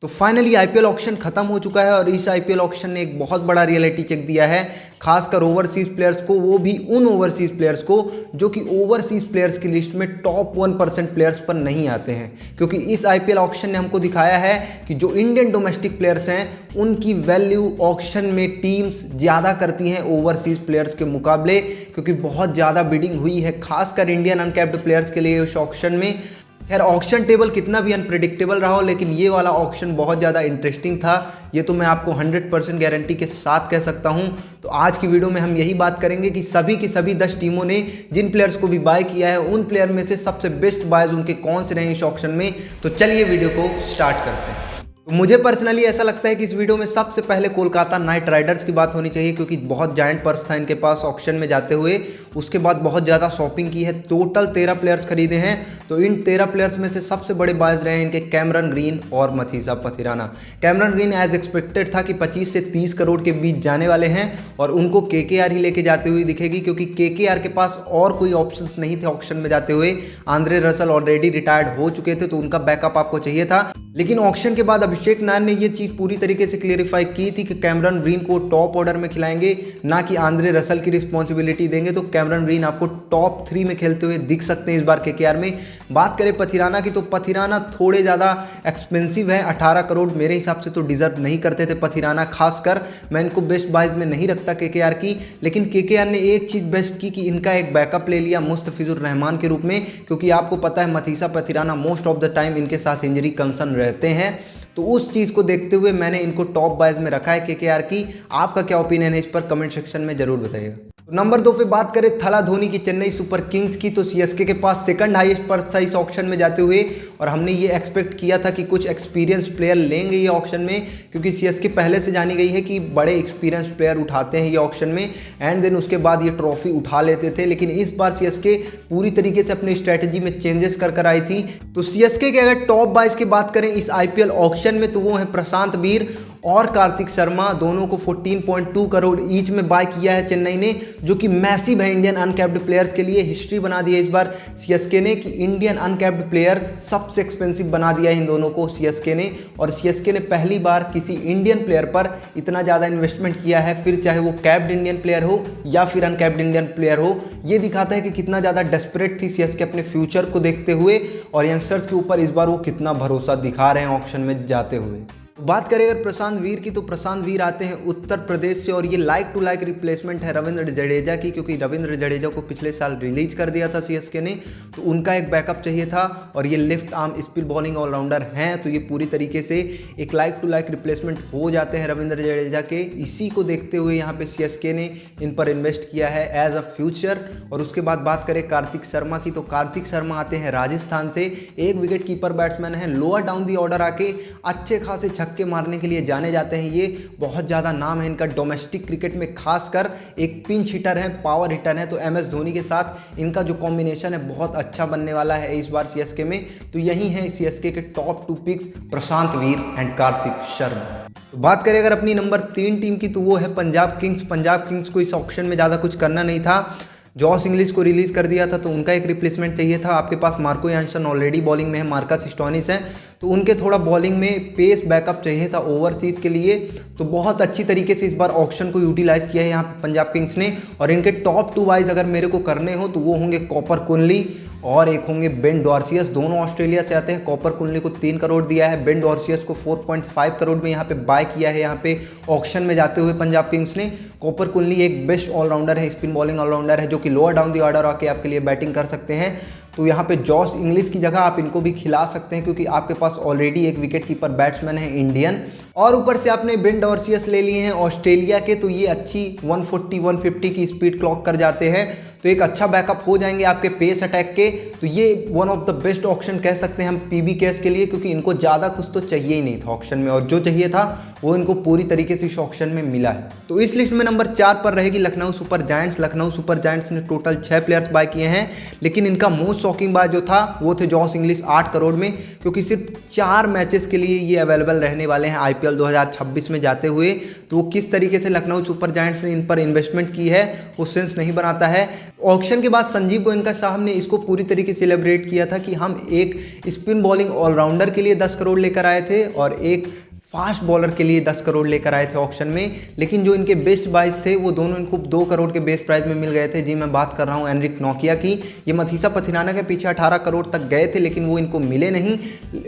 तो finally IPL auction खत्म हो चुका है और इस आईपीएल ऑक्शन ने एक बहुत बड़ा रियलिटी चेक दिया है, खासकर ओवरसीज प्लेयर्स को, वो भी उन ओवरसीज प्लेयर्स को जो कि ओवरसीज प्लेयर्स की लिस्ट में टॉप 1% प्लेयर्स पर नहीं आते हैं। क्योंकि इस आईपीएल ऑक्शन ने हमको दिखाया है कि जो इंडियन डोमेस्टिक प्लेयर्स हैं उनकी वैल्यू ऑक्शन में टीम्स ज़्यादा करती हैं ओवरसीज प्लेयर्स के मुकाबले, क्योंकि बहुत ज़्यादा बिडिंग हुई है खासकर इंडियन अनकैप्ड प्लेयर्स के लिए इस ऑक्शन में। खैर ऑक्शन टेबल कितना भी अनप्रिडिक्टेबल रहा हो, लेकिन ये वाला ऑक्शन बहुत ज़्यादा इंटरेस्टिंग था, ये तो मैं आपको 100% गारंटी के साथ कह सकता हूँ। तो आज की वीडियो में हम यही बात करेंगे कि सभी की सभी 10 टीमों ने जिन प्लेयर्स को भी बाय किया है उन प्लेयर में से सबसे बेस्ट बायज उनके कौन से रहे इस ऑक्शन में। तो चलिए वीडियो को स्टार्ट करते हैं। तो मुझे पर्सनली ऐसा लगता है कि इस वीडियो में सबसे पहले कोलकाता नाइट राइडर्स की बात होनी चाहिए, क्योंकि बहुत जायंट पर्स था इनके पास ऑक्शन में जाते हुए। उसके बाद बहुत ज़्यादा शॉपिंग की है, टोटल 13 प्लेयर्स खरीदे हैं। तो इन 13 प्लेयर्स में से सबसे बड़े बायज रहे हैं इनके कैमरन ग्रीन और Matheesha Pathirana. Cameron Green as expected था कि 25 से 30 करोड़ के बीच जाने वाले हैं और उनको केकेआर ही लेके जाते हुए दिखेगी, क्योंकि केकेआर के पास और कोई ऑप्शंस नहीं थे ऑक्शन में जाते हुए। आंद्रे रसल ऑलरेडी रिटायर्ड हो चुके थे तो उनका बैकअप आपको चाहिए था। लेकिन ऑक्शन के बाद अभिषेक नायर ने ये चीज़ पूरी तरीके से क्लियरिफाई की थी कि कैमरन ग्रीन को टॉप ऑर्डर में खिलाएंगे, ना कि आंद्रे रसल की रिस्पॉन्सिबिलिटी देंगे। तो कैमरन ग्रीन आपको टॉप 3 में खेलते हुए दिख सकते हैं इस बार केकेआर में। बात करें पथिराना की, तो पथिराना थोड़े ज़्यादा एक्सपेंसिव है, 18 करोड़ मेरे हिसाब से तो डिजर्व नहीं करते थे पथिराना। खासकर मैं इनको बेस्ट बाइज में नहीं रखता केकेआर की, लेकिन केकेआर ने एक चीज़ बेस्ट की कि इनका एक बैकअप ले लिया मुस्तफिजुर रहमान के रूप में, क्योंकि आपको पता है Matheesha Pathirana most of the time इनके साथ इंजरी कंसर्न रहते हैं। तो उस चीज़ को देखते हुए मैंने इनको टॉप बायज में रखा है केकेआर की। आपका क्या ओपिनियन है इस पर कमेंट सेक्शन में जरूर बताइएगा। नंबर 2 पे बात करें थला धोनी की चेन्नई सुपर किंग्स की, तो सीएसके के पास सेकंड हाईएस्ट पर्स था इस ऑक्शन में जाते हुए और हमने ये एक्सपेक्ट किया था कि कुछ एक्सपीरियंस प्लेयर लेंगे ये ऑक्शन में, क्योंकि सीएसके पहले से जानी गई है कि बड़े एक्सपीरियंस प्लेयर उठाते हैं ये ऑक्शन में एंड देन उसके बाद ये ट्रॉफी उठा लेते थे। लेकिन इस बार सीएसके पूरी तरीके से अपनी स्ट्रैटेजी में चेंजेस कर आई थी। तो सीएसके के अगर टॉप बाइज की बात करें इस आईपीएल ऑक्शन में, तो वो है प्रशांत वीर और कार्तिक शर्मा। दोनों को 14.2 करोड़ ईच में बाय किया है चेन्नई ने, जो कि मैसिव है इंडियन अनकैप्ड प्लेयर्स के लिए। हिस्ट्री बना दी है इस बार सीएसके ने कि इंडियन अनकैप्ड प्लेयर सबसे एक्सपेंसिव बना दिया है इन दोनों को सीएसके ने। और सीएसके ने पहली बार किसी इंडियन प्लेयर पर इतना ज़्यादा इन्वेस्टमेंट किया है, फिर चाहे वो कैप्ड इंडियन प्लेयर हो या फिर अनकैप्ड इंडियन प्लेयर हो। ये दिखाता है कि कितना ज़्यादा डेस्परेट थी सीएसके अपने फ्यूचर को देखते हुए और यंगस्टर्स के ऊपर इस बार वो कितना भरोसा दिखा रहे हैं ऑक्शन में जाते हुए। बात करें अगर प्रशांत वीर की, तो प्रशांत वीर आते हैं उत्तर प्रदेश से और ये लाइक टू लाइक रिप्लेसमेंट है रविंद्र जडेजा की, क्योंकि रविंद्र जडेजा को पिछले साल रिलीज कर दिया था सीएसके ने, तो उनका एक बैकअप चाहिए था और ये left arm spin bowling allrounder हैं, तो ये पूरी तरीके से एक लाइक टू लाइक रिप्लेसमेंट हो जाते हैं रविंद्र जडेजा के। इसी को देखते हुए यहाँ पे सीएसके ने इन पर इन्वेस्ट किया है एज अ फ्यूचर। और उसके बाद बात करें कार्तिक शर्मा की, तो कार्तिक शर्मा आते हैं राजस्थान से, एक विकेट कीपर बैट्समैन है, लोअर डाउन दी ऑर्डर आके अच्छे खासे छक्के मारने के लिए जाने जाते हैं। ये बहुत ज़्यादा नाम है इनका डोमेस्टिक क्रिकेट में, खासकर एक पिंच हिटर है, पावर हिटर है। तो एमएस धोनी के साथ इनका जो कॉम्बिनेशन है बहुत अच्छा बनने वाला है इस बार सीएसके में। तो यही है सीएसके के top 2 picks, Prashant Veer and Kartik Sharma. तो बात करें अगर अपनी नंबर 3 टीम की, तो वो है पंजाब किंग्स। पंजाब किंग्स को इस ऑक्शन में ज़्यादा कुछ करना नहीं था, जॉस इंग्लिश को रिलीज़ कर दिया था तो उनका एक रिप्लेसमेंट चाहिए था। आपके पास मार्को यानसन ऑलरेडी बॉलिंग में है, मार्कस स्टोइनिस है, तो उनके थोड़ा बॉलिंग में पेस बैकअप चाहिए था ओवरसीज़ के लिए। तो बहुत अच्छी तरीके से इस बार ऑक्शन को यूटिलाइज़ किया है यहाँ पे पंजाब किंग्स ने। और इनके टॉप 2 बाइज अगर मेरे को करने हो तो वो होंगे कॉपर कुनली और एक होंगे बेन डॉर्सियस। दोनों ऑस्ट्रेलिया से आते हैं। कॉपर कुनली को 3 करोड़ दिया है, बेन डॉर्सियस को 4.5 करोड़ में यहाँ पे बाय किया है यहाँ पे ऑक्शन में जाते हुए पंजाब किंग्स ने। कॉपर कुनली एक बेस्ट ऑलराउंडर है, स्पिन बॉलिंग ऑलराउंडर है, जो कि लोअर डाउन दी ऑर्डर आके आपके लिए बैटिंग कर सकते हैं। तो यहाँ पे जॉस इंग्लिश की जगह आप इनको भी खिला सकते हैं, क्योंकि आपके पास ऑलरेडी एक विकेट कीपर बैट्समैन है इंडियन, और ऊपर से आपने बेन डॉर्सियस ले लिए हैं ऑस्ट्रेलिया के, तो ये अच्छी 140-150 की स्पीड क्लॉक कर जाते हैं। तो एक अच्छा बैकअप हो जाएंगे आपके पेस अटैक के। तो ये one of the best option कह सकते हैं हम पीबी केस के लिए, क्योंकि इनको ज़्यादा कुछ तो चाहिए ही नहीं था ऑप्शन में और जो चाहिए था वो इनको पूरी तरीके से इस ऑप्शन में मिला है। तो इस लिस्ट में नंबर 4 पर रहेगी Lucknow super giants. Lucknow super giants ने टोटल 6 प्लेयर्स बाय किए हैं, लेकिन इनका मोस्ट शॉकिंग बाय जो था वो थे जॉस इंग्लिश 8 करोड़ में, क्योंकि सिर्फ 4 मैचेस के लिए ये अवेलेबल रहने वाले हैं आईपीएल 2026 में जाते हुए। तो वो किस तरीके से लखनऊ सुपर जायंट्स ने इन पर इन्वेस्टमेंट की है वो सेंस नहीं बनाता है। ऑक्शन के बाद संजीव गोयनका साहब ने इसको पूरी तरीके से सेलिब्रेट किया था कि हम एक स्पिन बॉलिंग ऑलराउंडर के लिए 10 करोड़ लेकर आए थे और एक फास्ट बॉलर के लिए 10 करोड़ लेकर आए थे ऑक्शन में, लेकिन जो इनके बेस्ट बाइज थे वो दोनों इनको 2 करोड़ के बेस्ट प्राइस में मिल गए थे। जी मैं बात कर रहा हूँ एनरिक नोकिया की। ये मथीसा पथिराना के पीछे 18 करोड़ तक गए थे लेकिन वो इनको मिले नहीं,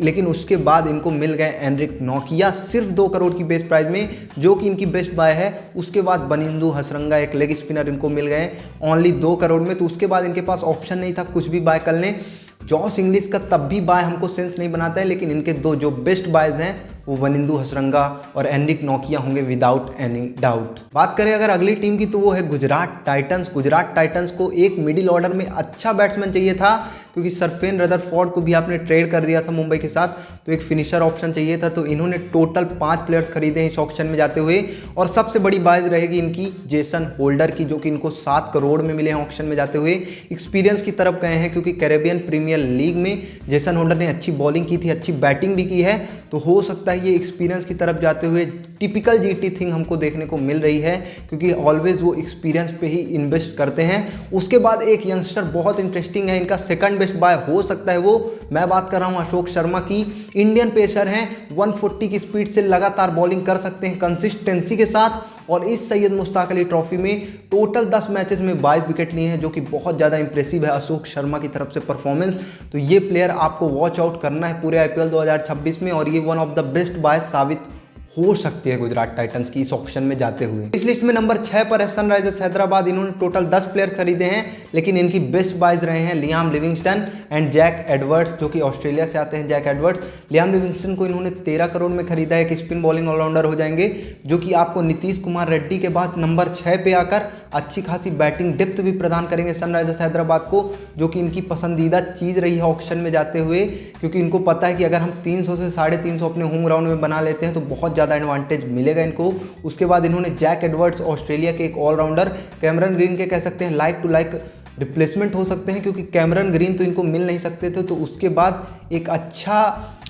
लेकिन उसके बाद इनको मिल गए एनरिक नोकिया सिर्फ 2 करोड़ की बेस्ट प्राइस में, जो कि इनकी बेस्ट बाय है। उसके बाद बनिंदु हसरंगा एक लेग स्पिनर इनको मिल गए ओनली 2 करोड़ में। तो उसके बाद इनके पास ऑप्शन नहीं था कुछ भी बाय कर लें। जॉस इंग्लिश का तब भी बाय हमको सेंस नहीं बनाता है, लेकिन इनके 2 जो बेस्ट बायज हैं वो बनिंदु हसरंगा और एनरिक नोकिया होंगे विदाउट एनी डाउट। बात करें अगर अगली टीम की तो वो है गुजरात टाइटंस। गुजरात टाइटंस को एक मिडिल ऑर्डर में अच्छा बैट्समैन चाहिए था, क्योंकि सरफेन रदरफोर्ड को भी आपने ट्रेड कर दिया था मुंबई के साथ, तो एक फिनिशर ऑप्शन चाहिए था। तो इन्होंने टोटल 5 प्लेयर्स खरीदे इस ऑक्शन में जाते हुए, और सबसे बड़ी बाइज रहेगी इनकी जेसन होल्डर की, जो कि इनको 7 करोड़ में मिले हैं ऑक्शन में जाते हुए। एक्सपीरियंस की तरफ गए हैं क्योंकि कैरेबियन प्रीमियर लीग में जेसन होल्डर ने अच्छी बॉलिंग की थी, अच्छी बैटिंग भी की है, तो हो सकता है ये एक्सपीरियंस की तरफ जाते हुए टिपिकल जीटी थिंग हमको देखने को मिल रही है, क्योंकि ऑलवेज वो एक्सपीरियंस पे ही इन्वेस्ट करते हैं। उसके बाद एक यंगस्टर बहुत इंटरेस्टिंग है, इनका सेकंड बेस्ट बाय हो सकता है वो, मैं बात कर रहा हूँ अशोक शर्मा की। इंडियन पेसर हैं, 140 की स्पीड से लगातार बॉलिंग कर सकते हैं कंसिस्टेंसी के साथ, और इस सैयद मुश्ताक अली ट्रॉफी में टोटल 10 मैचेस में 22 विकेट लिए हैं, जो कि बहुत ज़्यादा इंप्रेसिव है अशोक शर्मा की तरफ से परफॉर्मेंस। तो ये प्लेयर आपको वॉच आउट करना है पूरे आईपीएल 2026 में, और ये one of the best buy साबित हो सकती है गुजरात टाइटंस की इस ऑक्शन में जाते हुए। इस लिस्ट में नंबर 6 पर है सनराइजर्स हैदराबाद। इन्होंने टोटल 10 प्लेयर खरीदे हैं, लेकिन इनकी बेस्ट बाइज रहे हैं Liam Livingstone and Jack Edwards, जो कि ऑस्ट्रेलिया से आते हैं जैक एडवर्ड्स। लियाम लिविंगस्टन को इन्होंने 13 करोड़ में खरीदा है, एक स्पिन बॉलिंग ऑलराउंडर हो जाएंगे, जो कि आपको नीतीश कुमार रेड्डी के बाद नंबर 6 पे आकर अच्छी खासी बैटिंग डेप्थ भी प्रदान करेंगे सनराइजर्स हैदराबाद को, जो कि इनकी पसंदीदा चीज़ रही है ऑक्शन में जाते हुए, क्योंकि इनको पता है कि अगर हम 300 से 350 अपने होम ग्राउंड में बना लेते हैं तो बहुत ज़्यादा एडवांटेज मिलेगा इनको। उसके बाद इन्होंने जैक एडवर्ड्स, ऑस्ट्रेलिया के एक ऑलराउंडर, कैमरन ग्रीन के कह सकते हैं लाइक टू लाइक रिप्लेसमेंट हो सकते हैं, क्योंकि कैमरन ग्रीन तो इनको मिल नहीं सकते थे। तो उसके बाद एक अच्छा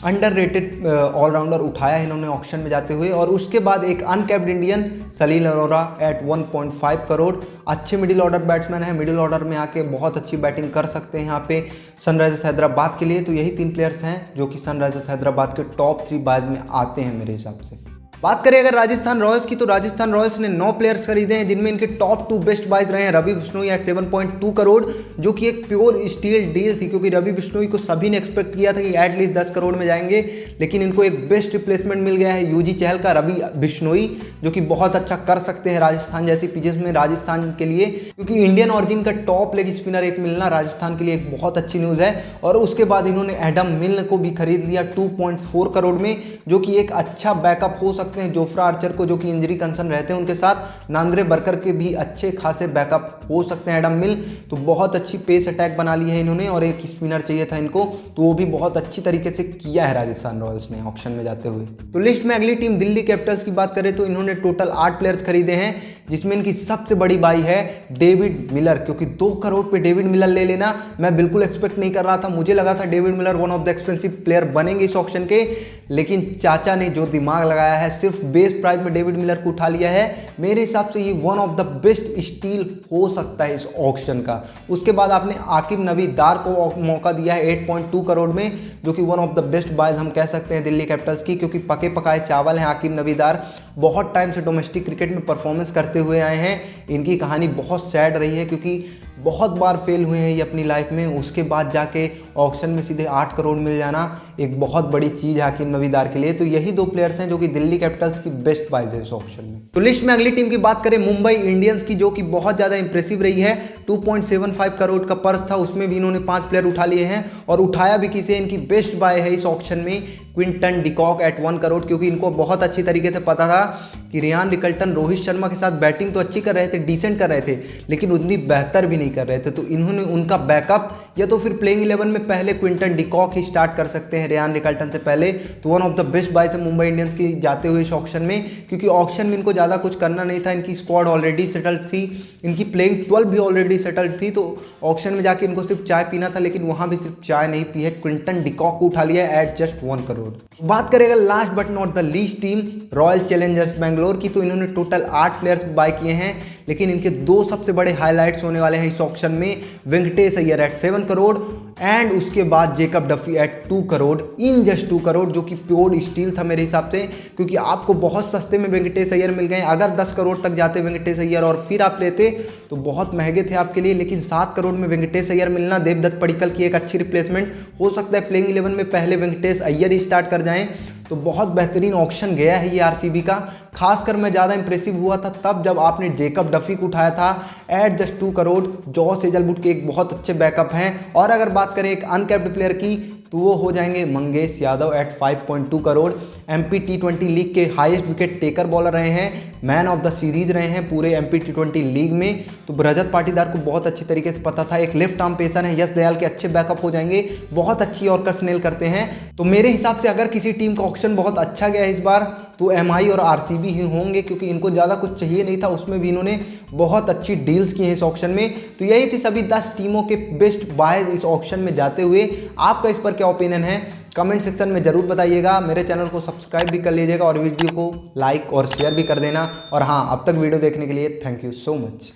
अंडररेटेड ऑलराउंडर उठाया इन्होंने ऑक्शन में जाते हुए, और उसके बाद एक अनकैप्ड इंडियन सलील अरोरा एट 1.5 करोड़। अच्छे मिडिल ऑर्डर बैट्समैन है, मिडिल ऑर्डर में आके बहुत अच्छी बैटिंग कर सकते हैं यहाँ पे सनराइजर्स हैदराबाद के लिए। तो यही 3 प्लेयर्स हैं जो कि सनराइजर्स हैदराबाद के टॉप 3 बाइज में आते हैं मेरे हिसाब से। बात करें अगर राजस्थान रॉयल्स की, तो राजस्थान रॉयल्स ने 9 प्लेयर्स खरीदे हैं, जिनमें इनके टॉप 2 बेस्ट बाइज रहे हैं रवि बिश्नोई एट 7.2 करोड़, जो कि एक प्योर स्टील डील थी, क्योंकि रवि बिश्नोई को सभी ने एक्सपेक्ट किया था कि एटलीस्ट 10 करोड़ में जाएंगे, लेकिन इनको एक बेस्ट रिप्लेसमेंट मिल गया है यूजी चहल का रवि बिश्नोई, जो कि बहुत अच्छा कर सकते हैं राजस्थान जैसी पिचेस में राजस्थान के लिए, क्योंकि इंडियन ऑरिजिन का टॉप लेग स्पिनर एक मिलना राजस्थान के लिए एक बहुत अच्छी न्यूज़ है। और उसके बाद इन्होंने एडम मिल्न को भी खरीद लिया 2.4 करोड़ में, जो कि एक अच्छा बैकअप हो सकते हैं जोफ्रा आर्चर को, जो कि इंजरी कंसर्न रहते हैं उनके साथ। नांद्रे बरकर के भी अच्छे खासे बैकअप हो सकते हैं एडम मिल। तो बहुत अच्छी पेस अटैक बना ली है इन्होंने, और एक स्पिनर चाहिए था इनको, तो वो भी बहुत अच्छी तरीके से किया है राजस्थान रॉयल्स ने ऑक्शन में जाते हुए। तो लिस्ट में अगली टीम दिल्ली कैपिटल्स की बात करें तो इन्होंने टोटल 8 प्लेयर्स खरीदे हैं, जिसमें इनकी सबसे बड़ी बाई है डेविड मिलर, क्योंकि 2 करोड़ पे डेविड मिलर ले लेना मैं बिल्कुल एक्सपेक्ट नहीं कर रहा था। मुझे लगा था David Miller one of the expensive player बनेंगे इस ऑक्शन के, लेकिन चाचा ने जो दिमाग लगाया है, सिर्फ बेस प्राइस में डेविड मिलर को उठा लिया है। मेरे हिसाब से ये one of the best steel हो सकता है इस ऑक्शन का। उसके बाद आपने आकिब नवीदार को मौका दिया है 8.2 करोड़ में, जो कि one of the best buys हम कह सकते हैं दिल्ली कैपिटल्स की, क्योंकि पके पकाए चावल हैं आकिब नवीदार। बहुत टाइम से डोमेस्टिक क्रिकेट में परफॉर्मेंस करते हुए आए हैं। इनकी कहानी बहुत सैड रही है, क्योंकि बहुत बार फेल हुए हैं ये अपनी लाइफ में। उसके बाद जाके ऑक्शन में सीधे 8 करोड़ मिल जाना एक बहुत बड़ी चीज़ है आकिब नवीदार के लिए। तो यही 2 प्लेयर्स हैं जो कि दिल्ली कैपिटल्स की बेस्ट बाइज है इस ऑक्शन में। तो लिस्ट में अगली टीम की बात करें मुंबई इंडियंस की, जो कि बहुत ज़्यादा इंप्रेसिव रही है। 2.75 करोड़ का पर्स था, उसमें भी इन्होंने 5 प्लेयर उठा लिए हैं, और उठाया भी किसे, इनकी बेस्ट बाय है इस ऑक्शन में क्विंटन डिकॉक एट 1 करोड़, क्योंकि इनको बहुत अच्छी तरीके से पता था कि रियान रिकल्टन रोहित शर्मा के साथ बैटिंग तो अच्छी कर रहे थे, डिसेंट कर रहे थे, लेकिन उतनी बेहतर भी नहीं कर रहे थे। तो इन्होंने उनका बैकअप या तो फिर प्लेइंग 11 में पहले क्विंटन डिकॉक ही स्टार्ट कर सकते हैं रेयान रिकल्टन से पहले। तो one of the best buys है मुंबई इंडियंस की जाते हुए इस ऑक्शन में, क्योंकि ऑक्शन में इनको ज़्यादा कुछ करना नहीं था, इनकी स्क्वाड ऑलरेडी सेटल्ड थी, इनकी प्लेइंग 12 भी ऑलरेडी सेटल्ड थी। तो ऑक्शन में जाके इनको सिर्फ चाय पीना था, लेकिन वहाँ भी सिर्फ चाय नहीं पी है, क्विंटन डिकॉक को उठा लिया है एट जस्ट 1 करोड़। बात करेगा last but not the least team royal Challengers Bangalore की, तो इन्होंने टोटल 8 प्लेयर्स बाय किए हैं, लेकिन इनके 2 सबसे बड़े हाईलाइट्स होने वाले हैं इस ऑक्शन में। वेंकटेश अय्यर एट 7 करोड़ एंड उसके बाद Jacob Duffy at 2 crore, in just 2 crore, जो कि प्योर स्टील था मेरे हिसाब से, क्योंकि आपको बहुत सस्ते में वेंकटेश अय्यर मिल गए। अगर 10 करोड़ तक जाते वेंकटेश अय्यर और फिर आप लेते तो बहुत महंगे थे आपके लिए, लेकिन 7 करोड़ में वेंकटेश अय्यर मिलना, देवदत्त पडिक्कल की एक अच्छी रिप्लेसमेंट हो सकता है प्लेइंग 11 में पहले वेंकटेश अय्यर ही स्टार्ट कर जाएं। तो बहुत बेहतरीन ऑक्शन गया है ये आरसीबी का। खासकर मैं ज़्यादा इंप्रेसिव हुआ था तब जब आपने जेकब डफी को उठाया था at just 2 crore. Josh Hazlewood के एक बहुत अच्छे बैकअप हैं। और अगर बात करें एक अनकैप्ड प्लेयर की, तो वो हो जाएंगे मंगेश यादव एट 5.2 करोड़। एमपी टी20 लीग के हाईएस्ट विकेट टेकर बॉलर रहे हैं, मैन ऑफ द सीरीज रहे हैं पूरे एमपी टी20 लीग में। तो रजत पाटीदार को बहुत अच्छी तरीके से पता था, एक लेफ्ट आर्म पेसर है, यश दयाल के अच्छे बैकअप हो जाएंगे, बहुत अच्छी यॉर्कर स्नेल करते हैं। तो मेरे हिसाब से अगर किसी टीम का ऑक्शन बहुत अच्छा गया है इस बार, तो एमआई और आरसीबी ही होंगे, क्योंकि इनको ज़्यादा कुछ चाहिए नहीं था, उसमें भी इन्होंने बहुत अच्छी डील्स की हैं इस ऑक्शन में। तो यही थी सभी 10 टीमों के बेस्ट बायज इस ऑक्शन में जाते हुए। आपका इस पर क्या ओपिनियन है कमेंट सेक्शन में जरूर बताइएगा। मेरे चैनल को सब्सक्राइब भी कर लीजिएगा और वीडियो को लाइक और शेयर भी कर देना। और हाँ, अब तक वीडियो देखने के लिए थैंक यू सो मच।